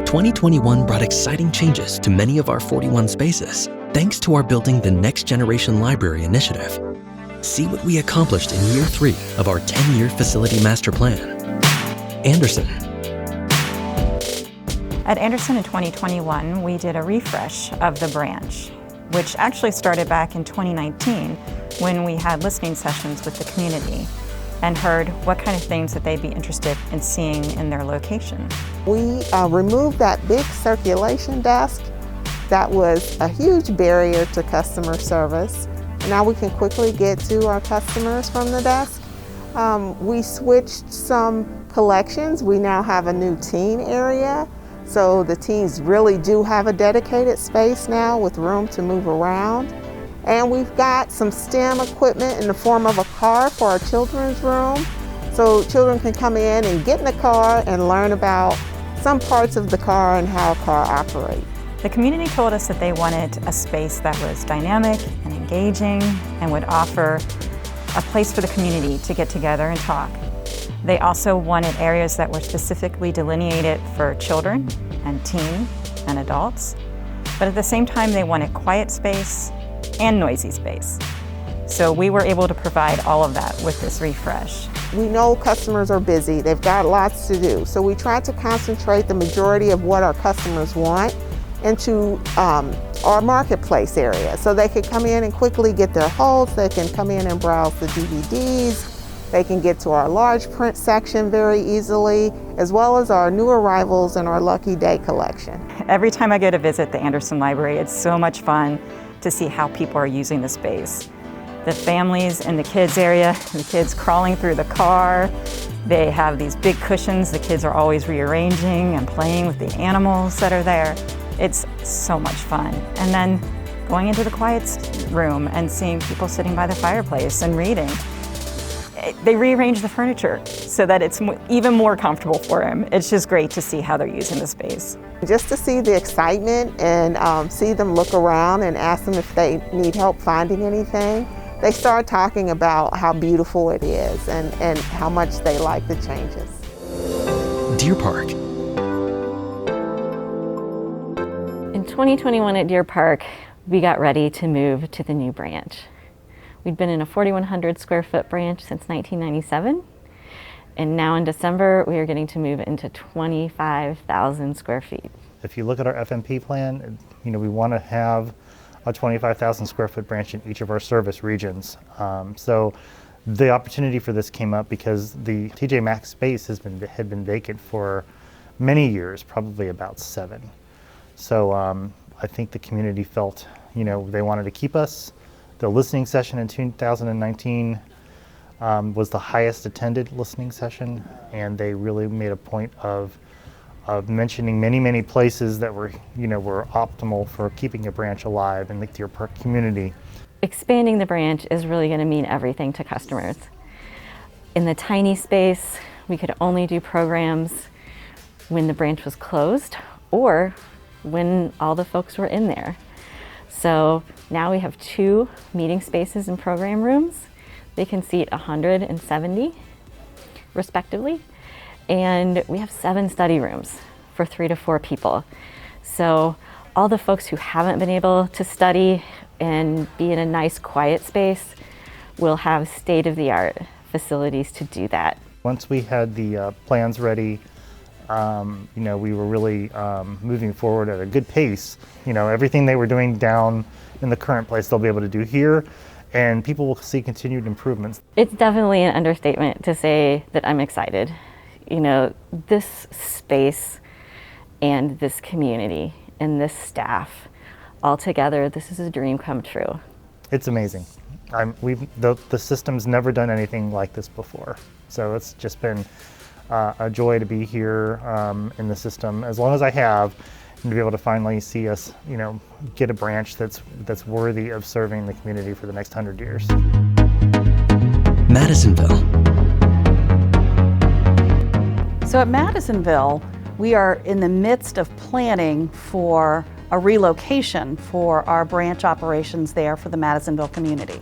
2021 brought exciting changes to many of our 41 spaces, thanks to our Building the Next Generation Library initiative. See what we accomplished in year 3 of our 10-year facility master plan. Anderson. At Anderson in 2021, we did a refresh of the branch, which actually started back in 2019 when we had listening sessions with the community and heard what kind of things that they'd be interested in seeing in their location. We removed that big circulation desk that was a huge barrier to customer service. And now we can quickly get to our customers from the desk. We switched some collections. We now have a new teen area. So the teens really do have a dedicated space now with room to move around. And we've got some STEM equipment in the form of a car for our children's room. So children can come in and get in the car and learn about some parts of the car and how a car operates. The community told us that they wanted a space that was dynamic and engaging and would offer a place for the community to get together and talk. They also wanted areas that were specifically delineated for children and teen and adults. But at the same time, they wanted quiet space and noisy space. So we were able to provide all of that with this refresh. We know customers are busy, they've got lots to do. So we tried to concentrate the majority of what our customers want into our marketplace area. So they could come in and quickly get their holds, they can come in and browse the DVDs, they can get to our large print section very easily, as well as our new arrivals and our Lucky Day collection. Every time I go to visit the Anderson Library, it's so much fun to see how people are using the space. The families in the kids area, the kids crawling through the car, they have these big cushions the kids are always rearranging and playing with the animals that are there. It's so much fun. And then going into the quiet room and seeing people sitting by the fireplace and reading. They rearrange the furniture so that it's even more comfortable for them. It's just great to see how they're using the space. Just to see the excitement and see them look around and ask them if they need help finding anything, they start talking about how beautiful it is and how much they like the changes. Deer Park. In 2021 at Deer Park, we got ready to move to the new branch. We'd been in a 4,100 square foot branch since 1997, and now in December we are getting to move into 25,000 square feet. If you look at our FMP plan, we want to have a 25,000 square foot branch in each of our service regions. So the opportunity for this came up because the TJ Maxx space had been vacant for many years, probably about 7. So I think the community felt, they wanted to keep us. The listening session in 2019 was the highest attended listening session, and they really made a point of mentioning many places that were optimal for keeping a branch alive in the Deer Park community. Expanding the branch is really going to mean everything to customers. In the tiny space, we could only do programs when the branch was closed or when all the folks were in there. So now we have 2 meeting spaces and program rooms. They can seat 170 respectively. And we have 7 study rooms for 3 to 4 people. So all the folks who haven't been able to study and be in a nice quiet space will have state-of-the-art facilities to do that. Once we had the plans ready, we were really moving forward at a good pace. Everything they were doing down in the current place, they'll be able to do here, and people will see continued improvements. It's definitely an understatement to say that I'm excited. This space and this community and this staff, all together, this is a dream come true. It's amazing. The system's never done anything like this before, so it's just been a joy to be here in the system as long as I have, and to be able to finally see us, get a branch that's worthy of serving the community for the next 100 years. Madisonville. So at Madisonville, we are in the midst of planning for a relocation for our branch operations there for the Madisonville community.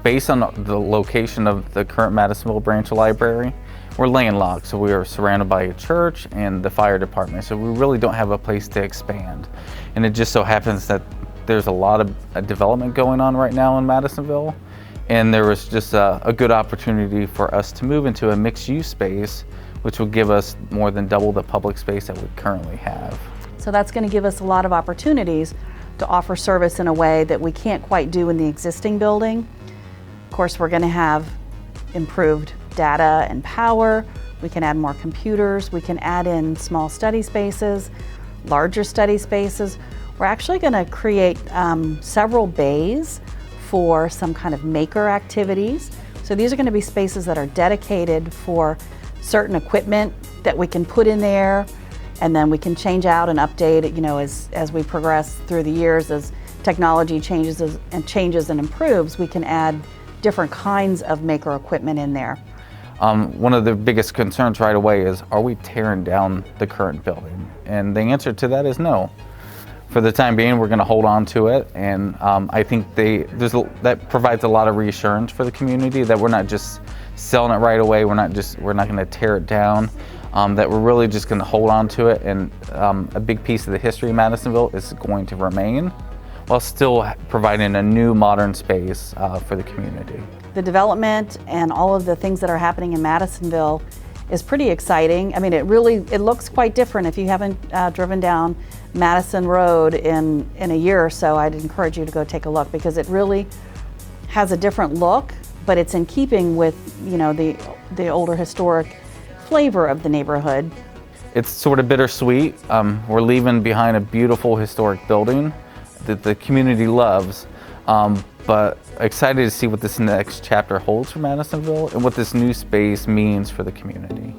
Based on the location of the current Madisonville branch library, we're landlocked, so we are surrounded by a church and the fire department, so we really don't have a place to expand. And it just so happens that there's a lot of development going on right now in Madisonville, and there was just a good opportunity for us to move into a mixed-use space, which will give us more than double the public space that we currently have. So that's going to give us a lot of opportunities to offer service in a way that we can't quite do in the existing building. Of course, we're going to have improved data and power. We can add more computers. We can add in small study spaces, larger study spaces. We're actually going to create several bays for some kind of maker activities. So these are going to be spaces that are dedicated for certain equipment that we can put in there, and then we can change out and update it, as we progress through the years, as technology changes and improves, we can add different kinds of maker equipment in there. One of the biggest concerns right away is, are we tearing down the current building? And the answer to that is no. For the time being, we're going to hold on to it, and I think that provides a lot of reassurance for the community that we're not just selling it right away. We're not going to tear it down. That we're really just going to hold on to it, and a big piece of the history of Madisonville is going to remain, while still providing a new modern space for the community. The development and all of the things that are happening in Madisonville is pretty exciting. I mean, it looks quite different. If you haven't driven down Madison Road in a year or so, I'd encourage you to go take a look, because it really has a different look, but it's in keeping with the older historic flavor of the neighborhood. It's sort of bittersweet. We're leaving behind a beautiful historic building that the community loves, but excited to see what this next chapter holds for Madisonville and what this new space means for the community.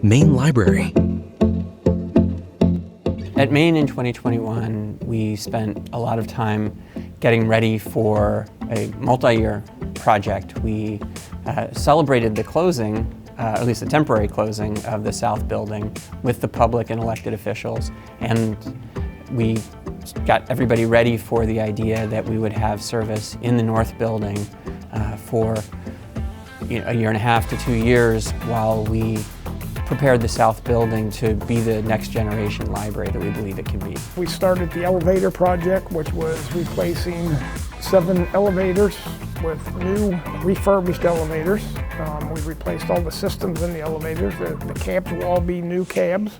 Main Library. At Main in 2021, we spent a lot of time getting ready for a multi-year project. We celebrated the closing, at least the temporary closing, of the South Building with the public and elected officials, and we got everybody ready for the idea that we would have service in the North Building for a year and a half to 2 years, while we prepared the South Building to be the next generation library that we believe it can be. We started the elevator project, which was replacing 7 elevators with new refurbished elevators. We replaced all the systems in the elevators. The cabs will all be new cabs,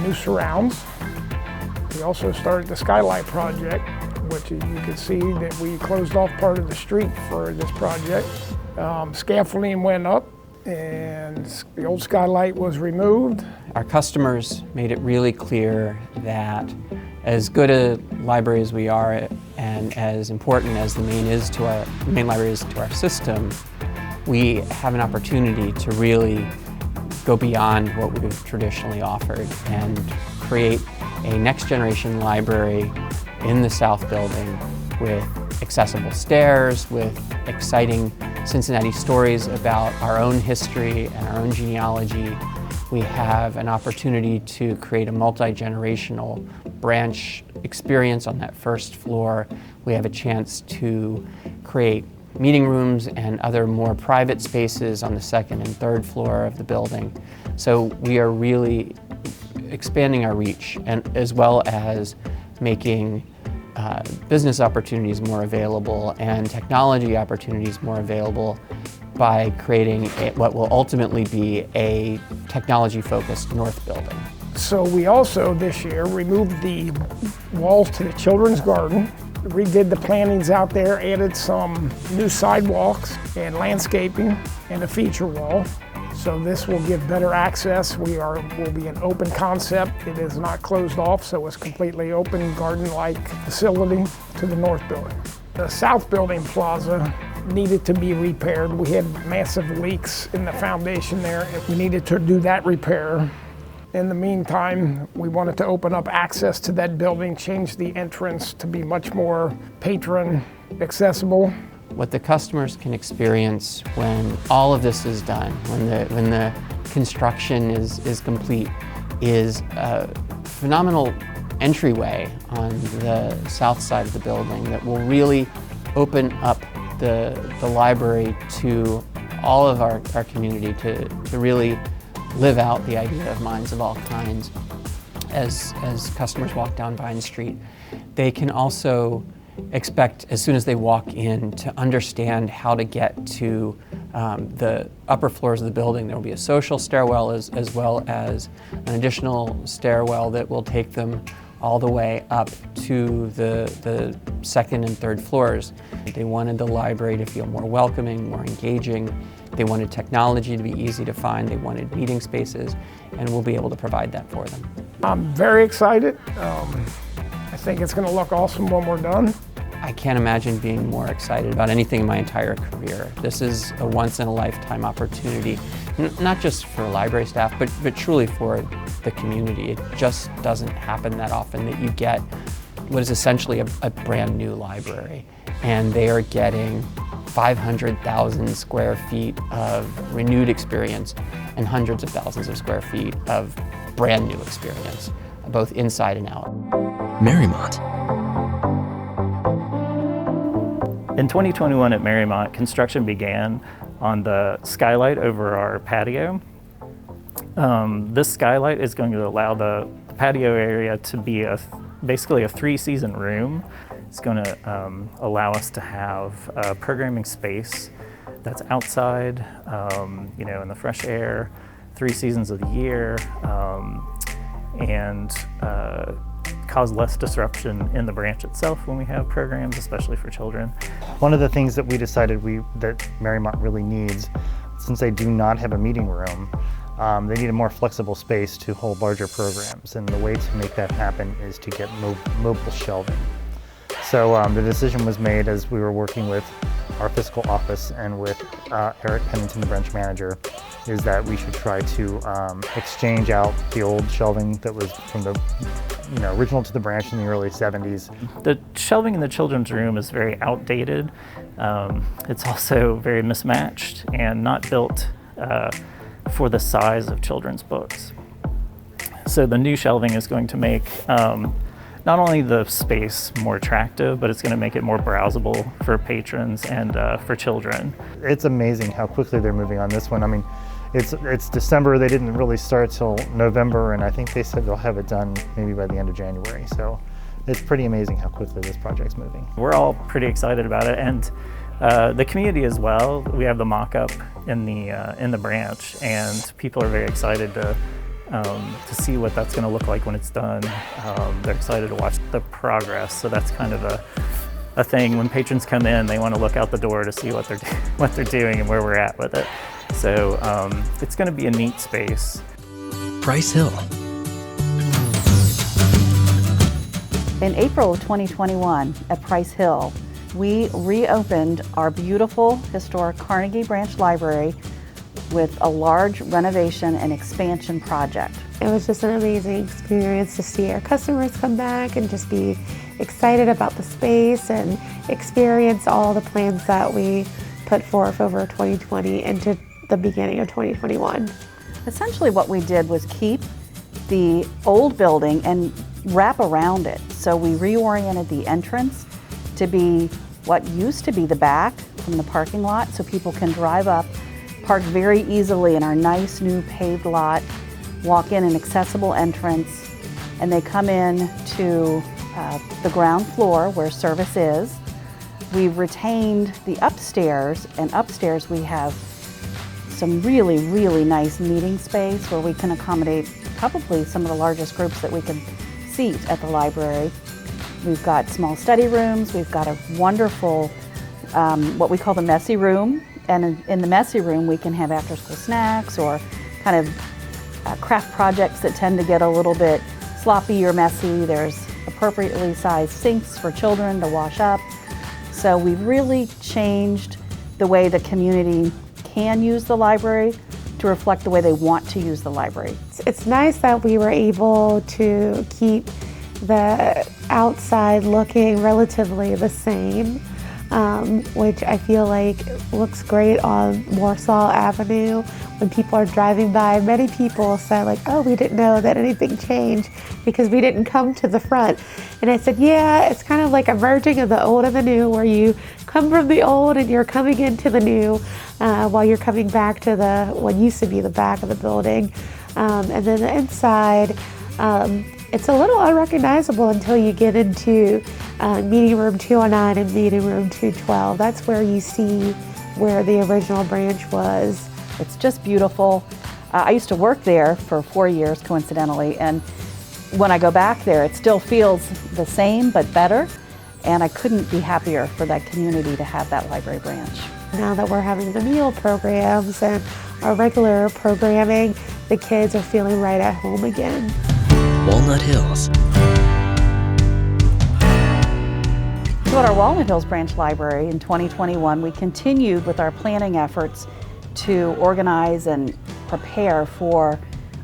new surrounds. We also started the skylight project, which you can see that we closed off part of the street for this project. Scaffolding went up, and the old skylight was removed. Our customers made it really clear that as good a library as we are, and as important as the Main Library is to our system, we have an opportunity to really go beyond what we've traditionally offered and create a next generation library in the South Building with accessible stairs, with exciting Cincinnati stories about our own history and our own genealogy. We have an opportunity to create a multi-generational branch experience on that first floor. We have a chance to create meeting rooms and other more private spaces on the second and third floor of the building. So we are really expanding our reach, and as well as making business opportunities more available and technology opportunities more available by creating what will ultimately be a technology-focused North Building. So we also this year removed the walls to the children's garden, redid the plantings out there, added some new sidewalks and landscaping and a feature wall. So this will give better access. Will be an open concept. It is not closed off, so it's completely open garden-like facility to the North Building. The South Building Plaza needed to be repaired. We had massive leaks in the foundation there. We needed to do that repair. In the meantime, we wanted to open up access to that building, change the entrance to be much more patron accessible. What the customers can experience when all of this is done, when the construction is complete, is a phenomenal entryway on the south side of the building that will really open up the library to all of our community to really live out the idea of minds of all kinds as customers walk down Vine Street. They can also expect, as soon as they walk in, to understand how to get to the upper floors of the building. There will be a social stairwell as well as an additional stairwell that will take them all the way up to the second and third floors. They wanted the library to feel more welcoming, more engaging. They wanted technology to be easy to find. They wanted meeting spaces, and we'll be able to provide that for them. I'm very excited. I think it's going to look awesome when we're done. I can't imagine being more excited about anything in my entire career. This is a once-in-a-lifetime opportunity, not just for library staff, but truly for the community. It just doesn't happen that often that you get what is essentially a brand new library, and they are getting 500,000 square feet of renewed experience and hundreds of thousands of square feet of brand new experience, both inside and out. Mariemont. In 2021 at Mariemont, construction began on the skylight over our patio. This skylight is going to allow the patio area to be basically a 3-season room. It's going to allow us to have a programming space that's outside, in the fresh air, 3 seasons of the year, and cause less disruption in the branch itself when we have programs, especially for children. One of the things that we decided that Mariemont really needs, since they do not have a meeting room, they need a more flexible space to hold larger programs, and the way to make that happen is to get mobile shelving. So the decision was made as we were working with our fiscal office and with Eric Pennington, the branch manager, is that we should try to exchange out the old shelving that was from the original to the branch in the early 70s. The shelving in the children's room is very outdated. It's also very mismatched and not built for the size of children's books. So the new shelving is going to make not only the space more attractive, but it's going to make it more browsable for patrons and for children. It's amazing how quickly they're moving on this one. I mean, it's December. They didn't really start till November, and I think they said they'll have it done maybe by the end of January. So it's pretty amazing how quickly this project's moving. We're all pretty excited about it, and the community as well. We have the mock-up in the branch, and people are very excited to see what that's going to look like when it's done. They're excited to watch the progress. So that's kind of a thing. When patrons come in, they want to look out the door to see what they're doing and where we're at with it. So it's going to be a neat space. Price Hill. In April of 2021 at Price Hill, we reopened our beautiful historic Carnegie Branch Library with a large renovation and expansion project. It was just an amazing experience to see our customers come back and just be excited about the space and experience all the plans that we put forth over 2020 into the beginning of 2021. Essentially what we did was keep the old building and wrap around it. So we reoriented the entrance to be what used to be the back from the parking lot, so people can drive up, park very easily in our nice new paved lot, walk in an accessible entrance, and they come in to the ground floor where service is. We've retained the upstairs, and upstairs we have some really, really nice meeting space where we can accommodate probably some of the largest groups that we can seat at the library. We've got small study rooms, we've got a wonderful, what we call the messy room, and in the messy room we can have after school snacks or kind of craft projects that tend to get a little bit sloppy or messy. There's appropriately sized sinks for children to wash up. So we've really changed the way the community can use the library to reflect the way they want to use the library. It's nice that we were able to keep the outside looking relatively the same, which I feel like looks great on Warsaw Avenue. When people are driving by, many people say like, oh, we didn't know that anything changed because we didn't come to the front. And I said, yeah, it's kind of like a merging of the old and the new, where you come from the old and you're coming into the new while you're coming back to what used to be the back of the building. And then the inside, it's a little unrecognizable until you get into meeting room 209 and meeting room 212. That's where you see where the original branch was. It's just beautiful. I used to work there for 4 years, coincidentally, and when I go back there, it still feels the same but better, and I couldn't be happier for that community to have that library branch. Now that we're having the meal programs and our regular programming, the kids are feeling right at home again. Walnut Hills. So at our Walnut Hills branch library in 2021, we continued with our planning efforts to organize and prepare for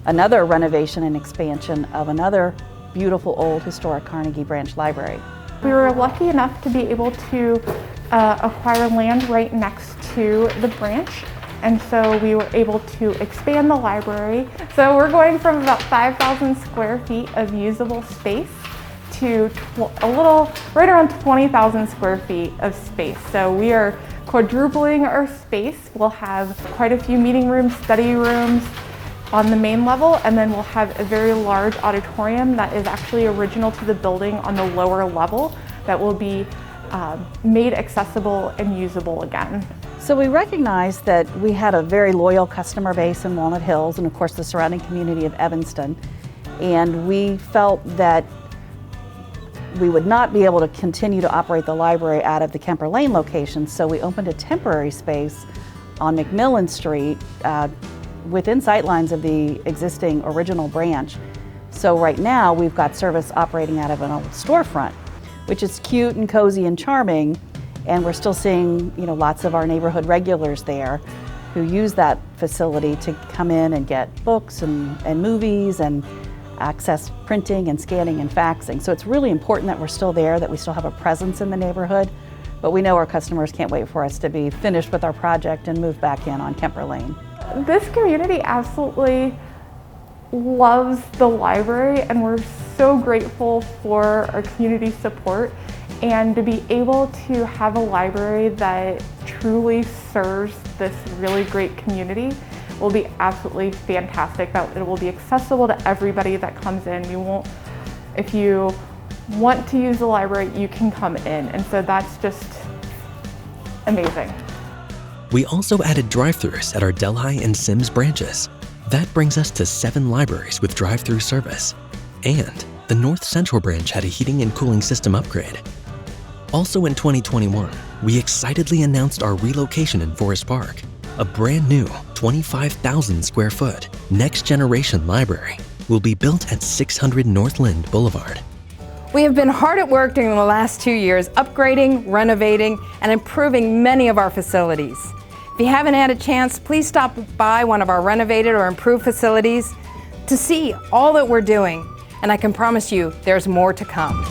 another renovation and expansion of another beautiful old historic Carnegie branch library. We were lucky enough to be able to acquire land right next to the branch, and so we were able to expand the library. So we're going from about 5,000 square feet of usable space to right around 20,000 square feet of space. So we are quadrupling our space. We'll have quite a few meeting rooms, study rooms on the main level, and then we'll have a very large auditorium that is actually original to the building on the lower level that will be made accessible and usable again. So we recognized that we had a very loyal customer base in Walnut Hills and of course the surrounding community of Evanston, and we felt that we would not be able to continue to operate the library out of the Kemper Lane location, so we opened a temporary space on McMillan Street within sightlines of the existing original branch. So right now we've got service operating out of an old storefront, which is cute and cozy and charming, and we're still seeing lots of our neighborhood regulars there who use that facility to come in and get books and movies and access printing and scanning and faxing. So it's really important that we're still there, that we still have a presence in the neighborhood, but we know our customers can't wait for us to be finished with our project and move back in on Kemper Lane. This community absolutely loves the library, and we're so grateful for our community support, and to be able to have a library that truly serves this really great community will be absolutely fantastic. That it will be accessible to everybody that comes in. If you want to use the library, you can come in, and so that's just amazing. We also added drive-thrus at our Delhi and Sims branches. That brings us to 7 libraries with drive-through service. And the North Central branch had a heating and cooling system upgrade. Also in 2021, we excitedly announced our relocation in Forest Park. A brand new 25,000 square foot next generation library will be built at 600 North Lind Boulevard. We have been hard at work during the last 2 years, upgrading, renovating, and improving many of our facilities. If you haven't had a chance, please stop by one of our renovated or improved facilities to see all that we're doing, and I can promise you there's more to come.